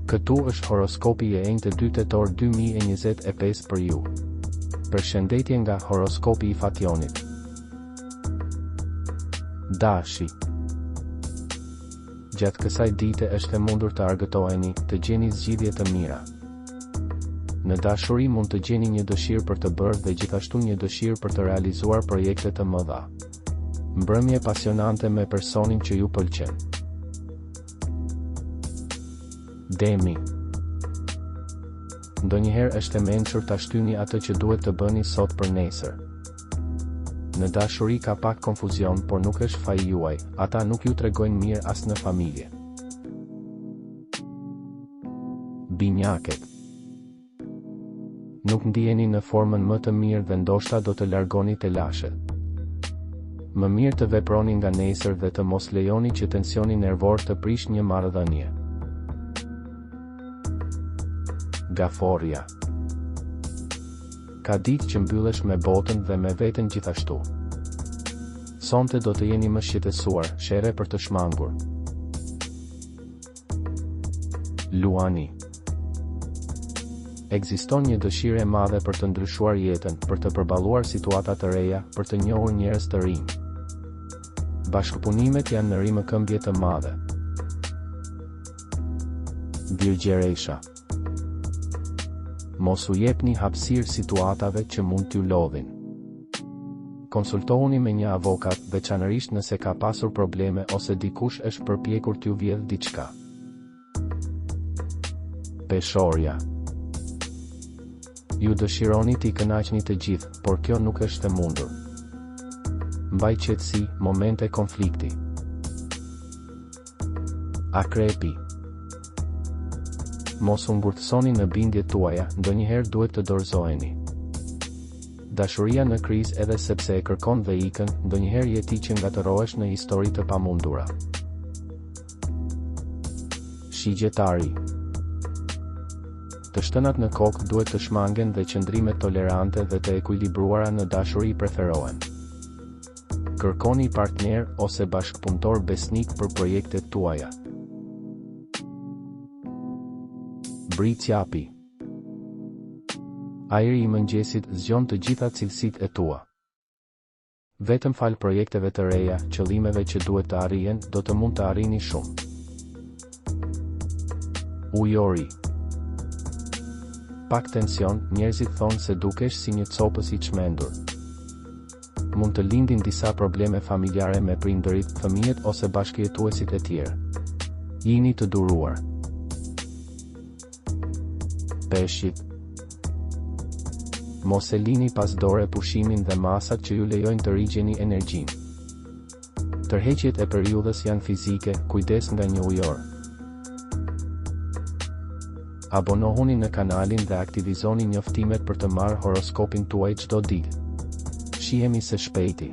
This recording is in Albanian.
Këtu është horoskopi e enjtë 2 tetor 2025 për ju. Përshëndetje nga horoskopi i Fationit. Dashi. Gjatë kësaj dite është e mundur të argëtoheni, të gjeni zgjidhje të mira. Në dashuri mund të gjeni një dëshirë për të bërë dhe gjithashtu një dëshirë për të realizuar projekte të mëdha. Mbrëmje pasionante me personin që ju pëlqen. Demi. Ndonjëherë është e mençur ta shtyni atë që duhet të bëni sot për nesër. Në dashuri ka pak konfuzion, por nuk është faji juaj, ata nuk ju tregojnë mirë as në familje. Binjaket. Nuk ndiheni në formën më të mirë dhe ndoshta do të largoni telashet. Më mirë të veproni nga nesër dhe të mos lejoni që tensioni nervor të prish një marrëdhënie. Gaforja. Ka ditë që mbyllesh me botën dhe me veten gjithashtu. Sonte do të jeni më shqetësuar, shere për të shmangur. Luani. Ekziston një dëshirë e madhe për të ndryshuar jetën, për të përballuar situata të reja, për të njohur njerëz të rinj. Bashkëpunimet janë në rrimëkëmbje të madhe. Virgjeresha. Mos u jepni hapësirë situatave që mund t'ju lodhin. Konsultohuni me një avokat, veçanërisht nëse ka pasur probleme ose dikush është përpjekur t'ju vjedh diçka. Peshorja. Ju dëshironi t'i kënaqni të gjithë, por kjo nuk është e mundur. Mbaj qetësi, momente konflikti. Akrepi. Mos u ngurtësoni në bindjet tuaja, ndonjëherë duhet të dorëzoheni. Dashuria në krizë edhe sepse e kërkon dhe ikën, ndonjëherë jeti që ngatërohesh në histori të pamundura. Shigjetari. Të shtënat në kokë duhet të shmangen dhe qëndrimet tolerante dhe të ekuilibruara në dashuri preferohen. Kërkoni partner ose bashkëpunëtor besnik për projektet tuaja. Britsjapi. Ajri i mëngjesit zgjon të gjitha cilësitë e tua. Vetëm fal projekteve të reja, qëllimeve që duhet të arrihen, do të mund të arrini shumë. Ujori. Pak tension, njerëzit thonë se dukesh si një copës i çmendur. Mund të lindin disa probleme familjare me prindërit, fëmijët ose bashkëjetuesit e tjerë. Jini të duruar. Peshqit. Mos e lini pas dore pushimin dhe masat që ju lejojnë të rigjeni energjinë. Tërheqjet e periudhës janë fizike, kujdes nga një ujor. Abonohuni në kanalin dhe aktivizoni njoftimet për të marrë horoskopin tuaj çdo ditë. Shihemi së shpejti.